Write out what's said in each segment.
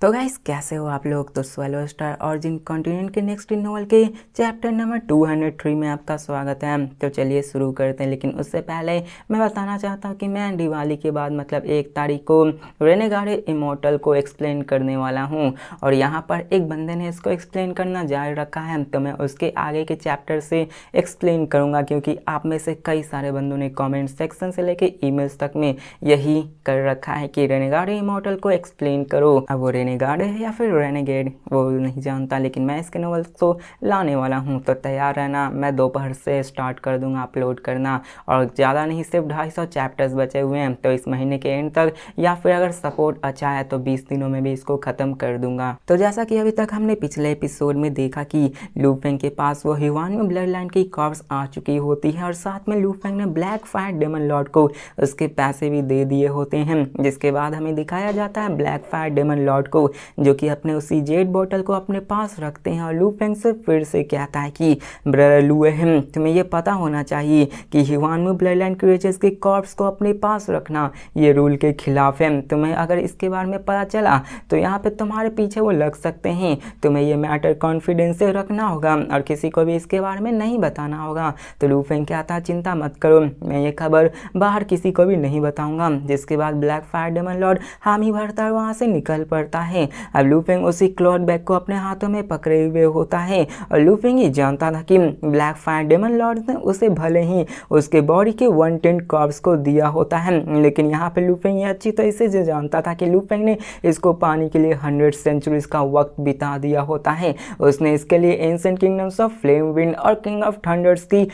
तो गाइस कैसे हो आप लोग। तो स्वेलो स्टार ऑरिजिन कॉन्टिनेंट के नेक्स्ट नोवेल के चैप्टर नंबर 203 में आपका स्वागत है। तो चलिए शुरू करते हैं, लेकिन उससे पहले मैं बताना चाहता हूँ कि मैं दिवाली के बाद मतलब 1 तारीख को रेनेगाडे इमॉर्टल को एक्सप्लेन करने वाला हूँ। और यहाँ पर एक बंदे ने इसको एक्सप्लेन करना जारी रखा है, तो मैं उसके आगे के चैप्टर से एक्सप्लेन करूँगा, क्योंकि आप में से कई सारे बंदों ने कॉमेंट सेक्शन से लेके ईमेल्स तक में यही कर रखा है कि रेनेगाडे इमॉर्टल को एक्सप्लेन करो। अब वो रेनेगाड है या फिर रेनेगेड वो नहीं जानता, लेकिन मैं इसके नॉवेल्स को लाने वाला हूँ, तो तैयार रहना। मैं दोपहर से स्टार्ट कर दूंगा अपलोड करना, और ज़्यादा नहीं, सिर्फ 250 चैप्टर्स बचे हुए हैं, तो इस महीने के एंड तक या फिर अगर सपोर्ट अच्छा है तो 20 दिनों में भी इसको ख़त्म कर दूंगा। तो जैसा कि अभी तक हमने पिछले एपिसोड में देखा कि लू फेंग के पास वो ह्यूआन में ब्लड लाइन की कॉर्प्स आ चुकी होती है, और साथ में लू फेंग ने ब्लैक फायर डेमन लॉर्ड को उसके पैसे भी दे दिए होते हैं। जिसके बाद हमें दिखाया जाता है ब्लैक फायर डेमन लॉर्ड को, जो कि अपने उसी जेड बॉटल को अपने पास रखते हैं, और लू फेंग से फिर से कहता है कि ब्रदर लू एहम, तुम्हें ये पता होना चाहिए कि ह्यूआन ब्लड लाइन क्रिएचर्स के कॉर्प्स को अपने पास रखना ये रूल के खिलाफ है। तुम्हें अगर इसके बारे में पता चला तो यहाँ पे तुम्हारे पीछे वो लग सकते हैं। तुम्हें ये मैटर कॉन्फिडेंस से रखना होगा और किसी को भी इसके बारे में नहीं बताना होगा। तो लू फेंग कहता है चिंता मत करो, मैं ये खबर बाहर किसी को भी नहीं बताऊंगा। जिसके बाद ब्लैक फायर डेमन लॉर्ड हामी भरता वहाँ से निकल पड़ता है। अब लू फेंग उसी क्लॉथ बैग को अपने हाथों में पकड़े हुए होता है, और लू फेंग ये जानता था कि ब्लैक फायर डेमन लॉर्ड ने उसे भले ही उसके बॉडी के 110 कॉर्प्स को दिया होता है, लेकिन यहाँ पे लू फेंग ये अच्छी तरह से जानता था कि लू फेंग ने इसको पाने के लिए 100 सेंचुरीज का वक्त बिता दिया होता है। उसने इसके लिए ancient kingdoms of flame wind और किंग ऑफ थंडर्स की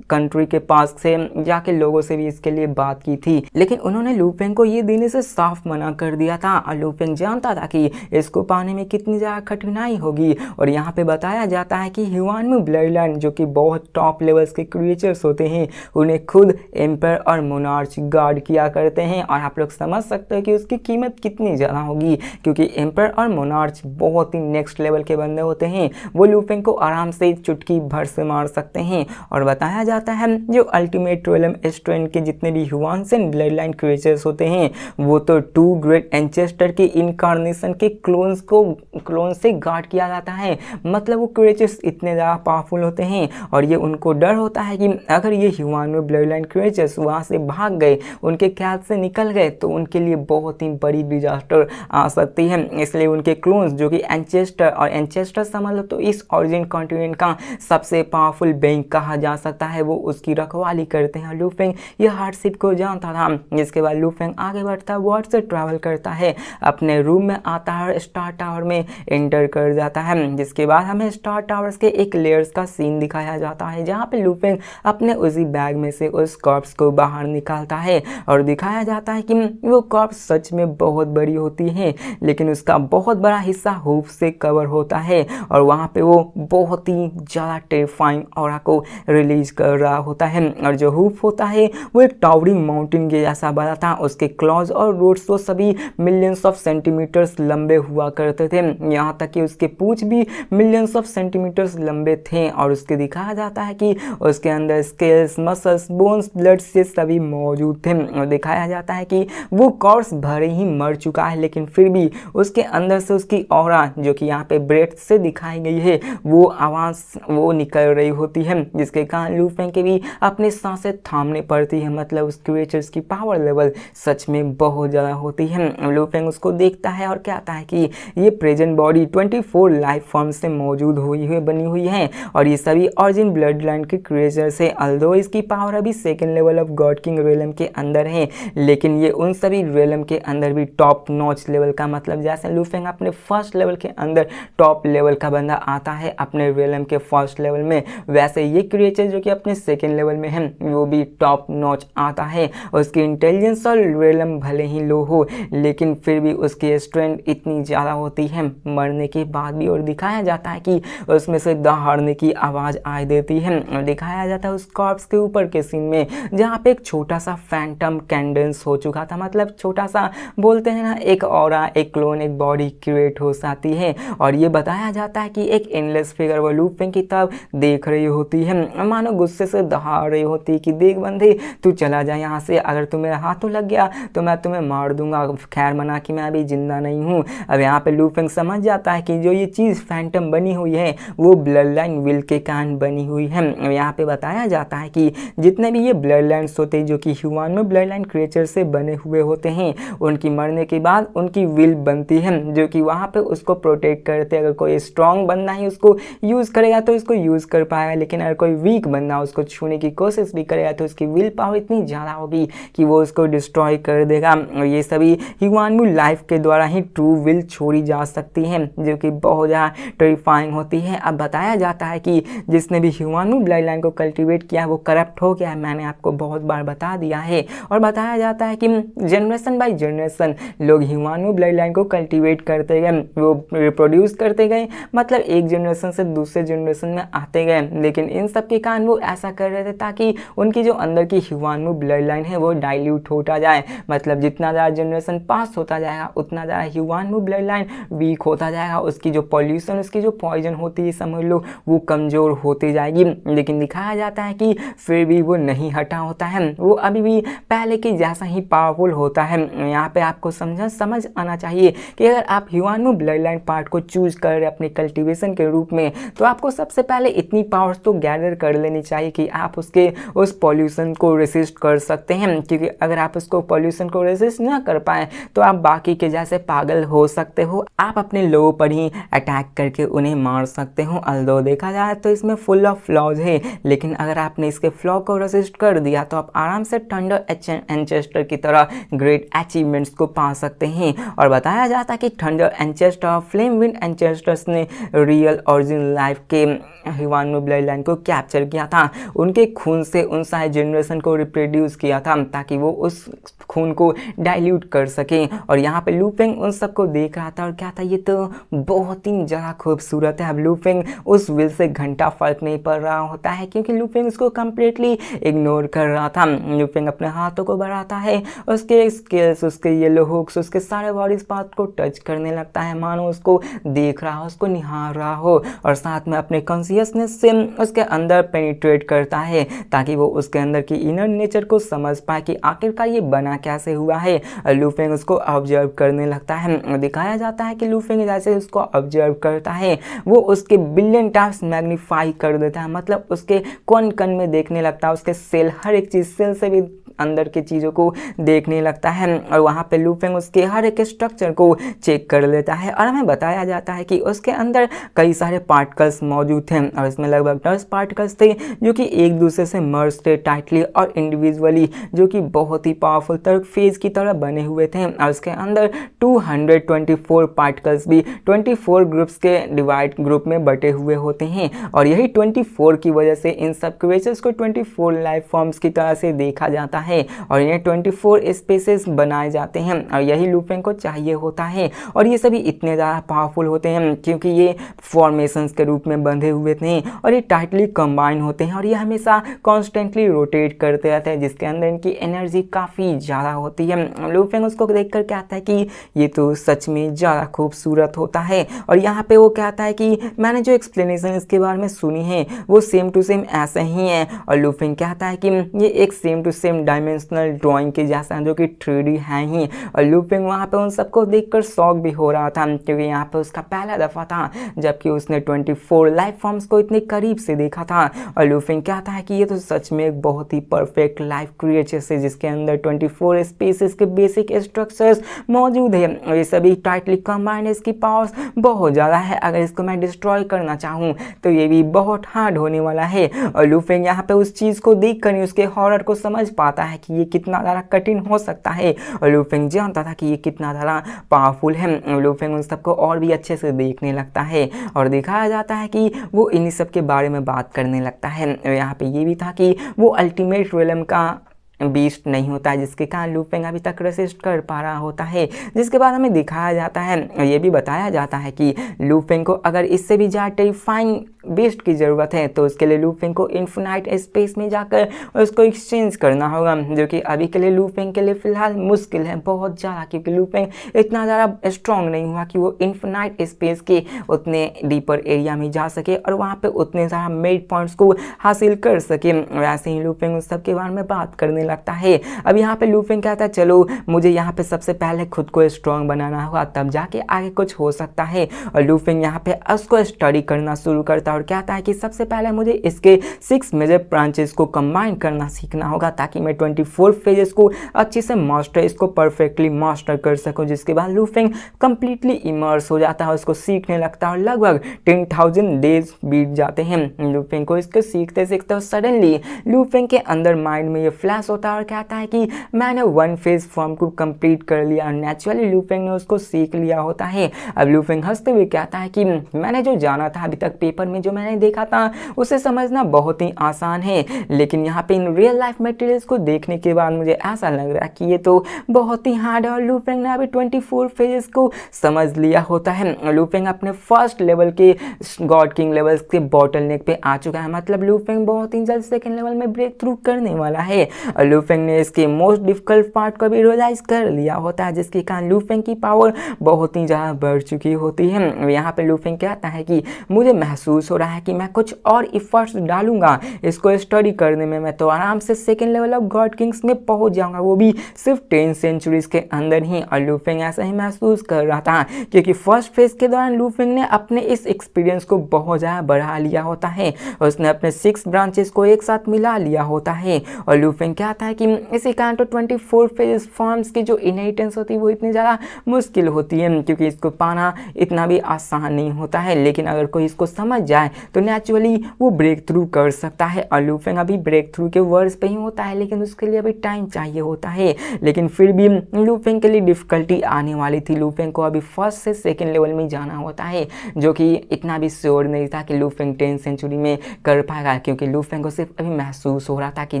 कंट्री के पास से जाके लोगों से भी इसके लिए बात की थी, लेकिन उन्होंने लू फेंग को ये देने से साफ मना कर दिया था। और लू फेंग जानता था कि इसको पाने में कितनी ज़्यादा कठिनाई होगी। और यहाँ पे बताया जाता है कि ह्यूआन में ब्लड लाइन जो कि बहुत टॉप लेवल्स के क्रिएचर्स होते हैं, उन्हें खुद एम्पर और मोनार्च गार्ड किया करते हैं। और आप लोग समझ सकते हो कि उसकी कीमत कितनी ज़्यादा होगी, क्योंकि एम्पर और मोनार्च बहुत ही नेक्स्ट लेवल के बंदे होते हैं। वो लू फेंग को आराम से चुटकी भर से मार सकते हैं। और बताया जाता है जो अल्टीमेट रोलम स्ट्रेंथ के जितने भी ह्यूआन से ब्लड लाइन क्रिएचर्स होते हैं, वो तो 2 ग्रेट एंचेस्टर के इनकार्नेशन के क्लोन से गार्ड किया जाता है। मतलब वो क्रिएचर्स इतने ज़्यादा पावरफुल होते हैं, और ये उनको डर होता है कि अगर ये ह्यूमन में ब्लड लाइन क्रिएचर्स वहाँ से भाग गए, उनके ख्याल से निकल गए, तो उनके लिए बहुत ही बड़ी डिजास्टर आ सकती है। इसलिए उनके क्लोन्स जो कि एंचेस्टर, और एंचेस्टर समझ लो तो इस ऑरिजिन कॉन्टिनेंट का सबसे पावरफुल बैंक कहा जा सकता है, वो उसकी रखवाली करते हैं। लू फेंग ये हार्डशिप को जानता था। जिसके बाद लू फेंग आगे बढ़ता है, वर्ड से ट्रैवल करता है, अपने रूम में आता है और स्टार टावर में एंटर कर जाता है। जिसके बाद हमें स्टार टावर्स के एक लेयर्स का सीन दिखाया जाता है, जहाँ पे लू फेंग अपने उसी बैग में से उस कॉर्प्स को बाहर निकालता है, और दिखाया जाता है कि वो कॉर्प्स सच में बहुत बड़ी होती है, लेकिन उसका बहुत बड़ा हिस्सा हूफ से कवर होता है, और वहाँ पे वो बहुत ही ज़्यादा टेरिफाइंग ऑरा को रिलीज कर रहा होता है। और जो हूफ होता है वो एक टावरिंग माउंटेन के जैसा बना था। उसके क्लॉज और रूट्स तो सभी मिलियंस ऑफ सेंटीमीटर्स लंबे हुआ करते थे, यहाँ तक कि उसके पूंछ भी मिलियंस ऑफ सेंटीमीटर्स लंबे थे। और उसके दिखाया जाता है कि उसके अंदर स्केल्स, मसल्स, बोन्स, ब्लड से सभी मौजूद थे। और दिखाया जाता है कि वो कॉर्प्स भले ही मर चुका है, लेकिन फिर भी उसके अंदर से उसकी ऑरा जो कि यहाँ पे ब्रेथ से दिखाई गई है, वो आवाज़ वो निकल रही होती है, जिसके कारण लू फेंग के भी अपनी सांसें थामने पड़ती है। मतलब उस क्रिएचर्स की पावर लेवल सच में बहुत ज़्यादा होती है। लू फेंग उसको देखता है और कहता है कि ये प्रेजेंट बॉडी 24 लाइफ फॉर्म से मौजूद बनी हुई है, और ये सभी ऑरिजिन ब्लड लाइन के क्रिएचर्स है। अल्दो इसकी पावर अभी second level of God king realm के अंदर है, लेकिन ये उन सभी रियलम के अंदर भी टॉप नॉच लेवल का, मतलब जैसे लू फेंग अपने फर्स्ट लेवल के अंदर टॉप लेवल का बंदा आता है अपने रियलम के फर्स्ट लेवल में, वैसे ये क्रिएचर जो कि अपने सेकेंड लेवल में है वो भी टॉप नॉच आता है। उसकी इंटेलिजेंस और रियलम भले ही लो हो, लेकिन फिर भी उसकी स्ट्रेंथ इतनी ज़्यादा होती है मरने के बाद भी। और दिखाया जाता है कि उसमें से दहाड़ने की आवाज़ आ देती है। और दिखाया जाता है उस कॉर्प्स के ऊपर के सीन में, जहाँ पे एक छोटा सा फैंटम कैंडेंस हो चुका था, मतलब छोटा सा बोलते हैं ना, एक ऑरा, एक क्लोन, एक बॉडी क्रिएट हो जाती है। और ये बताया जाता है कि एक एंडलेस फिगर वो लू फेंग की तरफ देख रही होती है, मानो गुस्से से दहाड़ रही होती है कि देख बंदे तू चला जा यहाँ से, अगर तू मेरे हाथों लग गया तो मैं तुम्हें मार दूंगा। खैर मना कि मैं अभी जिंदा नहीं हूँ, हूँ। अब यहाँ पे लूफेंग समझ जाता है कि जो ये चीज़ फैंटम बनी हुई है वो ब्लड लाइन विल के कारण बनी हुई है। अब यहाँ पे बताया जाता है कि जितने भी ये ब्लड लाइन्स होते हैं जो कि ह्यूमन में ब्लड लाइन क्रिएचर से बने हुए होते हैं, उनकी मरने के बाद उनकी विल बनती है जो कि वहाँ पे उसको प्रोटेक्ट करते हैं। अगर कोई स्ट्रॉन्ग बंदा ही उसको यूज़ करेगा तो इसको यूज़ कर पाएगा, लेकिन अगर कोई वीक बंदा उसको छूने की कोशिश भी करेगा तो उसकी विल पावर इतनी ज़्यादा होगी कि वो उसको डिस्ट्रॉय कर देगा। और ये सभी ह्यूमन लाइफ के द्वारा ही ट्रू विल छोड़ी जा सकती है जो कि बहुत ज़्यादा टेरिफाइंग होती है। अब बताया जाता है कि जिसने भी ह्यूमन ब्लड लाइन को कल्टिवेट किया वो करप्ट हो गया है, मैंने आपको बहुत बार बता दिया है। और बताया जाता है कि जनरेशन बाय जनरेशन लोग ह्यूमन ब्लड लाइन को कल्टिवेट करते गए, वो रिप्रोड्यूस करते गए, मतलब एक जनरेशन से दूसरे जनरेशन में आते गए। लेकिन इन सब के कारण वो ऐसा कर रहे थे ताकि उनकी जो अंदर की ह्यूमन ब्लड लाइन है वो डाइल्यूट होता जाए, मतलब जितना ज़्यादा जनरेशन पास होता जाएगा उतना ज़्यादा ह्यूमन ब्लड लाइन वीक होता जाएगा, उसकी जो पॉल्यूशन, उसकी जो पॉइजन होती है समझ लो वो कमज़ोर होती जाएगी। लेकिन दिखाया जाता है कि फिर भी वो नहीं हटा होता है, वो अभी भी पहले के जैसा ही पावरफुल होता है। यहाँ पे आपको समझ आना चाहिए कि अगर आप ह्यूमन ब्लड लाइन पार्ट को चूज कर रहे अपने कल्टीवेशन के रूप में तो आपको सबसे पहले इतनी पावर्स तो गैदर कर लेनी चाहिए कि आप उस पॉल्यूशन को रेसिस्ट कर सकते हैं, क्योंकि अगर आप उसको पॉल्यूशन को रेसिस्ट ना कर पाए तो आप बाकी के जैसे पागल हो सकते हो, आप अपने लोगों पर ही अटैक करके उन्हें मार सकते हो। अल्दो देखा जाए तो इसमें फुल ऑफ फ्लॉज है, लेकिन अगर आपने इसके फ्लॉ को रेसिस्ट कर दिया तो आप आराम से थंडर एंचेस्टर की तरह ग्रेट अचीवमेंट्स को पा सकते हैं। और बताया जाता है कि थंडर एंचेस्टर, फ्लेम विंड एंचेस्टर्स ने रियल ओरिजिनल लाइफ के ह्यूमन ब्लड लाइन को कैप्चर किया था, उनके खून से उन सारे जनरेशन को रिप्रोड्यूस किया था ताकि वो उस खून को डाइल्यूट कर सके। और यहाँ पे लूफेंग उन सबको देख रहा था और क्या था, ये तो बहुत ही ज़्यादा खूबसूरत है। अब लूफेंग उस विल से घंटा फर्क नहीं पड़ रहा होता है क्योंकि लूफेंग उसको कम्प्लीटली इग्नोर कर रहा था। लूफेंग अपने हाथों को बढ़ाता है, उसके स्केल्स, उसके येलो हुक्स, उसके सारे बॉडी पार्ट को टच करने लगता है, मानो उसको देख रहा हो, उसको निहार रहा हो, और साथ में अपने कॉन्शियसनेस से उसके अंदर पेनिट्रेट करता है ताकि वो उसके अंदर की इनर नेचर को समझ पाए कि आखिरकार ये बना कैसे हुआ है। लूफेंग उसको ऑब्जर्व करने लगता है। दिखाया जाता है कि लूफेंग जैसे उसको ऑब्जर्व करता है वो उसके बिलियन टाइम्स मैग्नीफाई कर देता है, मतलब उसके कौन कण में देखने लगता है, उसके सेल, हर एक चीज़, सेल से भी अंदर की चीज़ों को देखने लगता है। और वहाँ पे लूफेंग उसके हर एक स्ट्रक्चर को चेक कर लेता है और हमें बताया जाता है कि उसके अंदर कई सारे पार्टिकल्स मौजूद थे और इसमें लगभग 10 पार्टिकल्स थे जो कि एक दूसरे से मर्ज थे टाइटली और इंडिविजुअली, जो कि बहुत ही पावरफुल थर्ड फेज की तरह बने हुए थे। और उसके अंदर 224 पार्टिकल्स भी 24 ग्रुप्स के डिवाइड ग्रुप में बटे हुए होते हैं और यही 24 की वजह से इन सब क्रिएचर्स को 24 लाइफ फॉर्म्स की तरह से देखा जाता है और इन्हें 24 स्पेसेस बनाए जाते हैं और यही लूफेंग को चाहिए होता है। और ये सभी इतने ज़्यादा पावरफुल होते हैं क्योंकि ये फॉर्मेशंस के रूप में बंधे हुए थे और ये टाइटली कंबाइन होते हैं और ये हमेशा कॉन्स्टेंटली रोटेट करते रहते हैं, जिसके अंदर इनकी एनर्जी काफ़ी ज़्यादा होती है। लूफेंग उसको देखकर कहता है कि ये तो सच में ज़्यादा खूबसूरत होता है और यहाँ पे वो कहता है कि मैंने जो एक्सप्लेनेशन इसके बारे में सुनी है वो सेम टू सेम ऐसे ही है। और लूफेंग कहता है कि ये एक same to same dimensional drawing के जैसा है जो कि 3D है ही। और लूफेंग वहाँ पे उन सबको देखकर शॉक भी हो रहा था क्योंकि यहाँ पे उसका पहला दफ़ा था जबकि उसने 24 लाइफ फॉर्म्स को इतने करीब से देखा था। और लूफेंग कहता है कि ये तो सच में एक बहुत ही परफेक्ट लाइफ क्रिएचर्स है जिसके अंदर 24 स्पीसीज के बेसिक स्ट्रक्चर्स मौजूद है और ये सभी टाइटली कंबाइंड, इसकी पावर्स बहुत ज़्यादा है। अगर इसको मैं डिस्ट्रॉय करना चाहूँ तो ये भी बहुत हार्ड होने वाला है। और लूफेंग यहाँ पे उस चीज़ को देख कर उसके हॉरर को समझ पाता है कि ये कितना ज़्यादा कठिन हो सकता है और लूफेंग जानता था कि ये कितना ज़्यादा पावरफुल है। लूफेंग उन सबको और भी अच्छे से देखने लगता है और दिखाया जाता है कि वो इन्हीं सब के बारे में बात करने लगता है। यहाँ पे ये भी था कि वो अल्टीमेट रियलम का बीस्ट नहीं होता है जिसके कारण लूफेंग अभी तक रेसिस्ट कर पा रहा होता है, जिसके बाद हमें दिखाया जाता है, ये भी बताया जाता है कि लूफेंग को अगर इससे भी ज़्यादा टेरिफाइंग बीस्ट की ज़रूरत है तो उसके लिए लूफेंग को इन्फिनाइट स्पेस में जाकर उसको एक्सचेंज करना होगा, जो कि अभी के लिए लूफेंग के लिए फ़िलहाल मुश्किल है बहुत ज़्यादा, क्योंकि लूफेंग इतना ज़्यादा स्ट्रॉन्ग नहीं हुआ कि वो इन्फिनाइट स्पेस के उतने डीपर एरिया में जा सके और वहाँ पे उतने ज़्यादा मेड पॉइंट्स को हासिल कर सके। वैसे ही लूफेंग उस सब के बारे में बात करने लगता है। अब यहाँ पे लूफिंग कहता है चलो मुझे यहाँ पे सबसे पहले खुद को स्ट्रॉन्ग बनाना होगा, तब जाके आगे कुछ हो सकता है। और लूफिंग यहाँ पे उसको स्टडी करना शुरू करता है और कहता है कि सबसे पहले मुझे इसके 6 मेजर ब्रांचेस को कंबाइन करना सीखना होगा ताकि मैं 24 फेजेस को अच्छे से इसको परफेक्टली मास्टर कर सकूं। जिसके बाद लूफिंग कंप्लीटली इमर्स हो जाता है, उसको सीखने लगता है और लगभग 10,000 डेज बीत जाते हैं लूफिंग को इसको सीखते सीखते। सडनली लूफिंग के अंदर माइंड में ये फ्लैश होता है और कहता है कि मैंने 1 फेज फॉर्म को कंप्लीट कर लिया। नेचुरली लूफिंग ने उसको सीख लिया होता है। अब लूफिंग हंसते हुए कहता है कि मैंने जो जाना था अभी तक पेपर में, जो मैंने देखा था उसे समझना बहुत ही आसान है, लेकिन यहाँ पे इन रियल लाइफ मटेरियल्स को देखने के बाद मुझे ऐसा लग रहा है कि ये तो बहुत ही हार्ड है। और लूफिंग ने अभी 24 फेजेस को समझ लिया होता है। लूफिंग अपने फर्स्ट लेवल के गॉड किंग लेवल के बॉटल नेक पे आ चुका है, मतलब लूफिंग बहुत ही जल्द सेकंड लेवल में ब्रेक थ्रू करने वाला है। और लूफिंग ने इसके मोस्ट डिफिकल्ट पार्ट को भी रियलाइज कर लिया होता है, जिसके कारण लूफिंग की पावर बहुत ही ज़्यादा बढ़ चुकी होती है। यहाँ पे लूफिंग कहता है कि मुझे महसूस हो रहा है कि मैं कुछ और इफर्ट्स डालूंगा इसको स्टडी करने में, मैं तो आराम से second level of God Kings में पहुंच जाऊंगा, वो भी सिर्फ 10 सेंचुरीज के अंदर ही। और लूफिंग ऐसा ही महसूस कर रहा था क्योंकि फर्स्ट फेज के दौरान लूफिंग ने अपने इस एक्सपीरियंस को बहुत ज़्यादा बढ़ा लिया होता है, उसने अपने 6 ब्रांचेस को एक साथ मिला लिया होता है। और लूफिंग कहता है कि इसी कारण तो 24 फेज फॉर्म्स की जो इनहेरिटेंस होती है वो इतनी ज़्यादा मुश्किल होती है क्योंकि इसको पाना इतना भी आसान नहीं होता है, लेकिन अगर कोई इसको समझ जाए तो नेचुरली वो ब्रेक थ्रू कर सकता है। और लूफिंग अभी ब्रेक थ्रू के वर्ड्स पे ही होता है, लेकिन उसके लिए अभी टाइम चाहिए होता है। लेकिन फिर भी लूफिंग के लिए डिफिकल्टी आने वाली थी। लूफिंग को अभी फर्स्ट से सेकंड लेवल में जाना होता है, जो कि इतना भी श्योर नहीं था कि लूफिंग 10 सेंचुरी में कर पाएगा, क्योंकि लूफिंग को सिर्फ अभी महसूस हो रहा था कि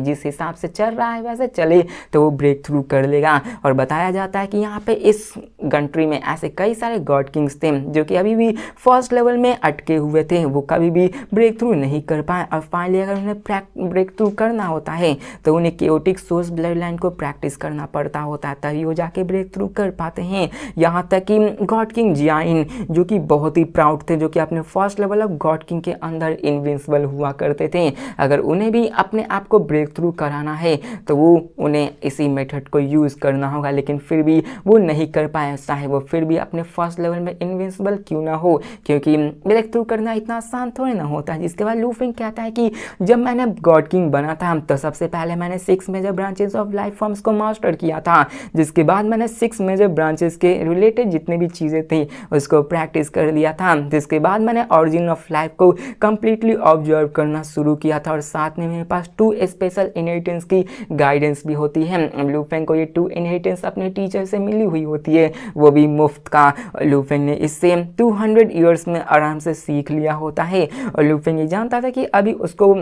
जिस हिसाब से चल रहा है वैसे चले तो वो ब्रेक थ्रू कर लेगा। और बताया जाता है कि यहाँ पे इस कंट्री में ऐसे कई सारे गॉड किंग्स थे जो कि अभी भी फर्स्ट लेवल में अटके हुए थे, वो कभी भी ब्रेक थ्रू नहीं कर पाए। और फाइनली अगर उन्हें ब्रेक थ्रू करना होता है तो उन्हें केओटिक सोर्स ब्लड लाइन को प्रैक्टिस करना पड़ता होता है, तभी वो जाके ब्रेक थ्रू कर पाते हैं। यहाँ तक कि गॉड किंग जियाइन जो कि बहुत ही प्राउड थे, जो कि अपने first level of God king के अंदर इनविंसिबल हुआ करते थे, अगर उन्हें भी अपने आप को ब्रेक थ्रू कराना है तो वो उन्हें इसी मेथड को यूज़ करना होगा, लेकिन फिर भी वो नहीं कर पाए, चाहे वो फिर भी अपने फर्स्ट लेवल में इनविंसिबल क्यों ना हो, क्योंकि ब्रेक थ्रू करना इतना आसान थोड़ी ना होता है। जिसके बाद लूफिंग कहता है कि जब मैंने गॉड किंग बना था तो सबसे पहले मैंने 6 major branches of life forms को मास्टर किया था, जिसके बाद मैंने 6 मेजर ब्रांचेस के रिलेटेड जितने भी चीज़ें थी उसको प्रैक्टिस कर लिया था। जिसके बाद मैंने ऑरिजिन ऑफ लाइफ को कंप्लीटली ऑब्जर्व करना शुरू किया था और साथ में मेरे पास 2 स्पेशल इनहेरिटेंस की गाइडेंस भी होती है। लूफिंग को ये 2 इनहेरिटेंस अपने टीचर से मिली हुई होती है, वो भी मुफ्त का। लूफिंग ने इससे 200 ईयर्स में आराम से सीख लिया होता है। और लूफिंग ये जानता था कि अभी उसको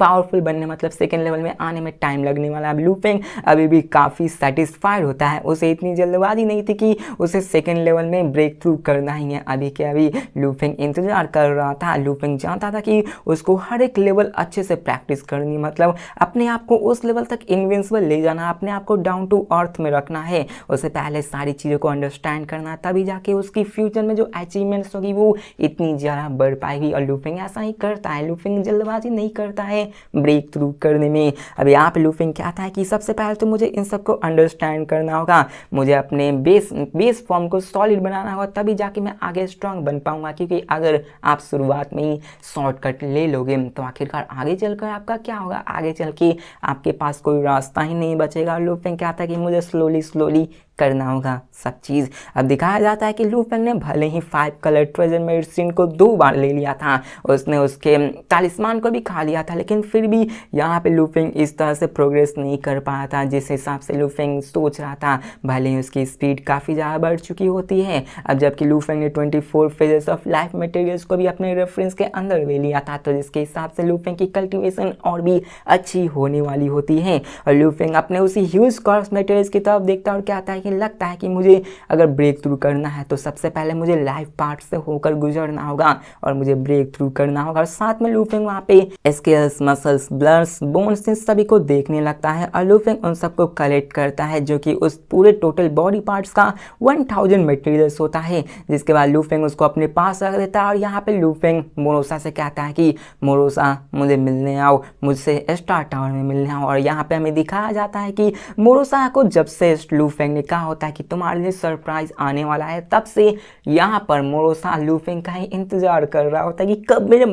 पावरफुल बनने मतलब सेकेंड लेवल में आने में टाइम लगने वाला है। लूफिंग अभी भी काफ़ी सेटिस्फाइड होता है, उसे इतनी जल्दबाजी नहीं थी कि उसे सेकेंड लेवल में ब्रेक थ्रू करना ही है। अभी के अभी लूफिंग इंतजार कर रहा था। लूफिंग जानता था कि उसको हर एक लेवल अच्छे से प्रैक्टिस करनी, मतलब अपने आप को उस लेवल तक इनविंसिबल ले जाना, अपने आप को डाउन टू अर्थ में रखना है। उससे पहले सारी चीज़ों को अंडरस्टैंड करना, तभी जाके उसकी फ्यूचर में जो अचीवमेंट्स होगी वो इतनी ज़्यादा बढ़ पाएगी। और लूफिंग ऐसा ही करता है, लूफिंग जल्दबाजी नहीं करता है ब्रेक थ्रू करने में। अब यहाँ पे लूफिंग कहता है कि सबसे पहले तो मुझे इन सबको अंडरस्टैंड करना होगा, मुझे अपने बेस फॉर्म को सॉलिड बनाना होगा, तभी जाके मैं आगे स्ट्रांग बन पाऊंगा। क्योंकि अगर आप शुरुआत में ही शॉर्टकट ले लोगे तो आखिरकार आगे चलकर आपका क्या होगा, आगे चल के आपके पास कोई रास्ता ही नहीं बचेगा। लूफिंग कहता है कि मुझे स्लोली करना होगा सब चीज़। अब दिखाया जाता है कि लूफिंग ने भले ही 5 कलर ट्रेजर मेडिसिन को 2 बार ले लिया था, उसने उसके तालिस्मान को भी खा लिया था, लेकिन फिर भी यहाँ पे लूफिंग इस तरह से प्रोग्रेस नहीं कर पाया था जिस हिसाब से लूफिंग सोच रहा था। भले ही उसकी स्पीड काफ़ी ज़्यादा बढ़ चुकी होती है। अब जबकि लूफिंग ने 24 फेजेस ऑफ लाइफ मटेरियल्स को भी अपने रेफरेंस के अंदर ले लिया था, तो जिसके हिसाब से लूफिंग की कल्टिवेशन और भी अच्छी होने वाली होती है। और लूफिंग अपने उसी ह्यूज कॉर्स मटेरियल्स की तरफ देखता है और कहता है कि कि लगता है कि मुझे अगर ब्रेक थ्रू करना है तो सबसे पहले मुझे लाइफ पार्ट से होकर गुजरना होगा और मुझे ब्रेक थ्रू करना होगा। और साथ में लूफिंग वहाँ पे scales, muscles, bloods, bones in सभी को देखने लगता है और लूफिंग उन सबको कलेक्ट करता है जो कि उस पूरे टोटल बॉडी पार्ट्स का 1000 मटेरियल्स होता है। जिसके बाद लूफिंग उसको अपने पास रख देता है और यहाँ पे लूफिंग मोरोसा से कहता है कि मोरोसा मुझे मिलने आओ, मुझसे स्टार टावर में मिलने आओ। और यहाँ पे हमें दिखाया जाता है कि मोरोसा को जब से लूफिंग ने कहा होता है कि तुम्हारे लिए सरप्राइज आने वाला है, तब से यहाँ पर मोरोसा लूफिंग का ही इंतजार कर रहा होता है कि कब मेरे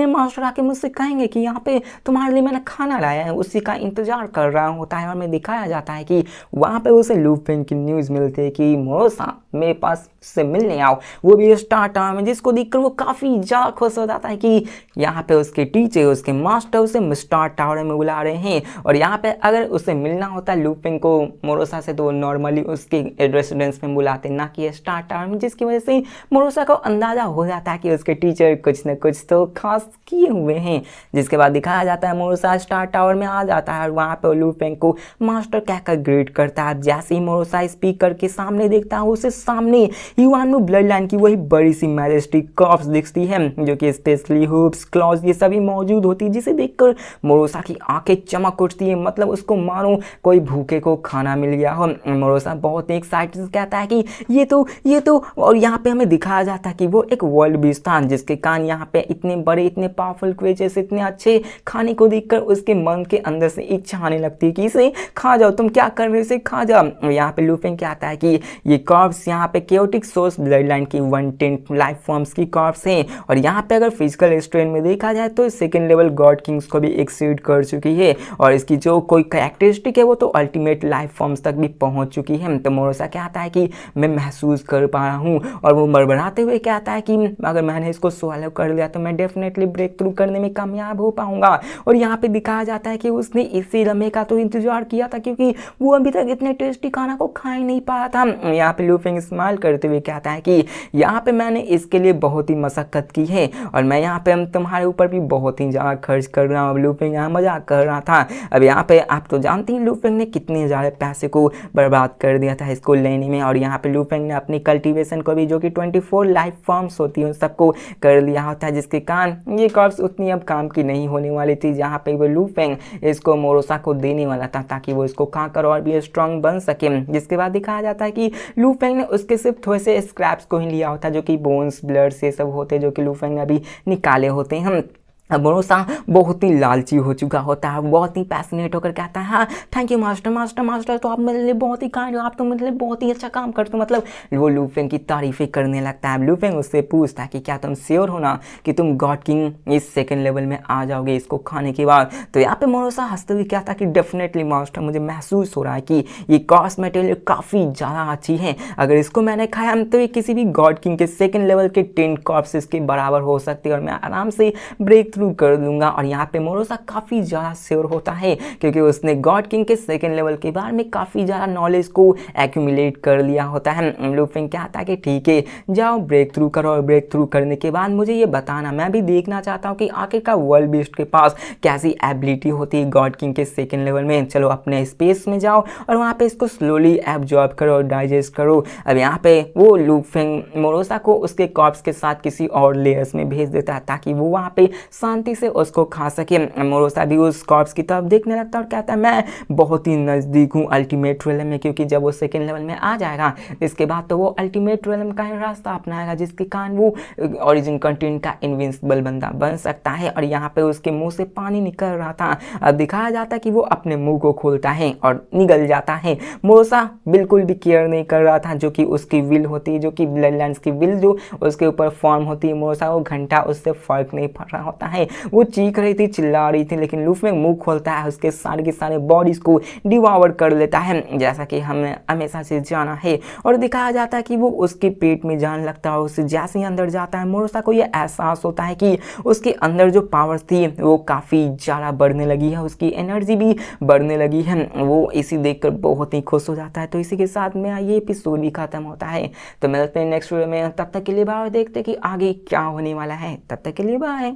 मास्टर आके मुझसे कहेंगे कि यहाँ पे तुम्हारे लिए मैंने खाना लाया है, उसी का इंतजार कर रहा होता है। और हमें दिखाया जाता है कि वहाँ पे उसे लूफिंग की न्यूज़ मिलती है कि मोरोसा मेरे पास से मिलने आओ, वो भी स्टार टावर में। जिसको देखकर वो काफ़ी ज़्यादा खुश हो जाता है कि यहाँ पे उसके टीचर, उसके मास्टर उसे स्टार टावर में बुला रहे हैं। और यहाँ पे अगर उसे मिलना होता है लूफिंग को मोरोसा से तो नॉर्मली उसके रेसिडेंस में बुलाते, ना कि स्टार टावर में। जिसकी वजह से मोरोसा को अंदाज़ा हो जाता है कि उसके टीचर कुछ न कुछ तो खास किए हुए हैं। जिसके बाद दिखाया जाता है मोरोसा स्टार टावर में आ जाता है और वहाँ पे लूफिंग को मास्टर कहकर ग्रीट करता है। जैसे ही मोरोसा स्पीकर के सामने देखता है, उसे सामने युवानु ब्लड लाइन की वही बड़ी सी मैजेस्टिक कॉप्स दिखती है जो कि स्पेशली हुप्स, क्लॉज ये सभी मौजूद होती है। जिसे देखकर मोरोसा की आंखें चमक उठती है, मतलब उसको मानो कोई भूखे को खाना मिल गया हो। मोरोसा बहुत ही एक्साइटेड कहता है कि ये तो और यहाँ पे हमें दिखाया जाता है कि वो एक वर्ल्ड बीस्ट था जिसके कान यहाँ पे इतने बड़े, इतने पावरफुल क्रिएचर्स, इतने अच्छे खाने को देखकर उसके मन के अंदर से इच्छा आने लगती है कि इसे खा जाओ, तुम क्या कर रहे हो, इसे खा जाओ। यहाँ पे लूफिंग कहता है कि ये कॉर्प्स यहाँ पे केओटिक सोर्स ब्लड लाइन की 110 लाइफ फॉर्म्स की कॉर्प्स हैं और यहाँ पे अगर फिजिकल स्ट्रेन में देखा जाए तो सेकेंड लेवल गॉड किंग्स को भी एक्सीड कर चुकी है और इसकी जो कोई कैरेक्टरिस्टिक है वो तो अल्टीमेट लाइफ फॉर्म्स तक भी पहुंच चुकी है। तो मोरोसा कहता है कि मैं महसूस कर पा रहा हूँ और वो बड़बड़ाते हुए कहता है कि अगर मैंने इसको स्वॉलो कर लिया तो मैं डेफिनेटली ब्रेक थ्रू करने में कामयाब हो पाऊंगा। और यहाँ पे दिखाया जाता है कि उसने इसी लम्हे का तो इंतजार किया था क्योंकि वो अभी तक इतने टेस्टी खाना को खा ही नहीं पाया था। यहाँ पे लूफिंग स्माइल करते हुए कहता है कि यहाँ पे मैंने इसके लिए बहुत ही मशक्कत की है और मैं यहाँ पे तुम्हारे ऊपर भी बहुत ही ज़्यादा खर्च कर रहा हूँ। लूफिंग यहाँ मजाक कर रहा था। अब यहाँ पे आप तो जानते हैं लूफिंग ने कितने ज़्यादा पैसे को बर्बाद कर दिया था इसको लेने में और यहाँ पे लूफिंग ने अपनी कल्टीवेशन को भी, जो कि 24 लाइफ फॉर्म्स होती है, उन सबको कर लिया होता है, जिसके कारण ये कॉर्प्स उतनी अब काम की नहीं होने वाली थी। जहाँ पे वो लूफिंग इसको मोरोसा को देने वाला था ताकि वो इसको खाकर और भी स्ट्रांग बन सके। जिसके बाद दिखाया जाता है कि लूफिंग ने उसके सिर्फ थोड़े से स्क्रैप्स को ही लिया होता है जो कि बोन्स, ब्लड से सब होते हैं, जो कि लूफिंग ने अभी निकाले होते हैं। मोरोसा बहुत ही लालची हो चुका होता है, बहुत ही पैशनेट होकर कहता है हाँ थैंक यू मास्टर, तो आप मेरे लिए बहुत ही काइंड हो, आप तो मेरे लिए बहुत ही अच्छा काम करते हो। मतलब वो लूफिंग की तारीफें करने लगता है। लूफिंग उससे पूछता है कि क्या तुम श्योर हो ना कि तुम गॉड किंग इस सेकेंड लेवल में आ जाओगे इसको खाने के बाद। तो यहाँ पे मोरोसा हंसते हुए कहता है कि डेफिनेटली मास्टर, मुझे महसूस हो रहा है कि ये कॉस्ट मटेरियल काफ़ी ज़्यादा अच्छी है, अगर इसको मैंने खाया तो ये किसी भी गॉड किंग के सेकेंड लेवल के 10 कॉर्प्सेस के बराबर हो सकती है और मैं आराम से ब्रेक कर दूंगा। और यहाँ पे मोरोसा काफी ज्यादा श्योर होता है क्योंकि उसने गॉड किंग के सेकंड लेवल के बारे में काफी ज्यादा नॉलेज को एक्यूमुलेट कर लिया होता है। लूफिंग कहता है कि ठीक है जाओ ब्रेक थ्रू करो और ब्रेक थ्रू करने के बाद मुझे ये बताना, मैं भी देखना चाहता हूँ कि आखिरकार वर्ल्ड बीस्ट के पास कैसी एबिलिटी होती है गॉड किंग के सेकंड लेवल में। चलो अपने स्पेस में जाओ और वहाँ पे इसको स्लोली एब्जॉर्ब करो और डाइजेस्ट करो। अब यहाँ पे वो लूफिंग मोरोसा को उसके कॉर्प्स के साथ किसी और लेयर्स में भेज देता है ताकि वो वहाँ पे शांति से उसको खा सके। मोरोसा भी उस कॉर्प्स की तरफ देखने लगता है और कहता है मैं बहुत ही नज़दीक हूँ अल्टीमेट रियलम में, क्योंकि जब वो सेकेंड लेवल में आ जाएगा इसके बाद तो वो अल्टीमेट रियलम का ही रास्ता अपनाएगा जिसके कारण वो ओरिजिन कंटिन्यूट का इनविंसिबल बंदा बन सकता है। और यहाँ पे उसके मुंह से पानी निकल रहा था, अब दिखाया जाता है कि वो अपने मुंह को खोलता है और निगल जाता है। मोरोसा बिल्कुल भी केयर नहीं कर रहा था, जो कि उसकी विल होती है, जो कि ब्लड लाइन्स की विल जो उसके ऊपर फॉर्म होती है। मोरोसा वो घंटा उससे फर्क नहीं पड़ रहा होता है, वो चीख रही थी, चिल्ला रही थी, लेकिन लूफिंग मुंह खोलता है उसके सारे के सारे बॉडीज को डिवावर कर लेता है, जैसा कि हमने हमेशा से जाना है। और दिखाया जाता है कि वो उसके पेट में जाने लगता है और उससे जैसे ही अंदर जाता है मोरोसा को यह एहसास होता है कि उसके अंदर जो पावर्स थी वो काफ़ी ज़्यादा बढ़ने लगी है, उसकी एनर्जी भी बढ़ने लगी है। वो इसी देखकर बहुत ही खुश हो जाता है। तो इसी के साथ में ये एपिसोड भी खत्म होता है। तो मिलते हैं नेक्स्ट वीडियो में, तब तक के लिए बाय, देखते कि आगे क्या होने वाला है। तब तक के लिए बाय।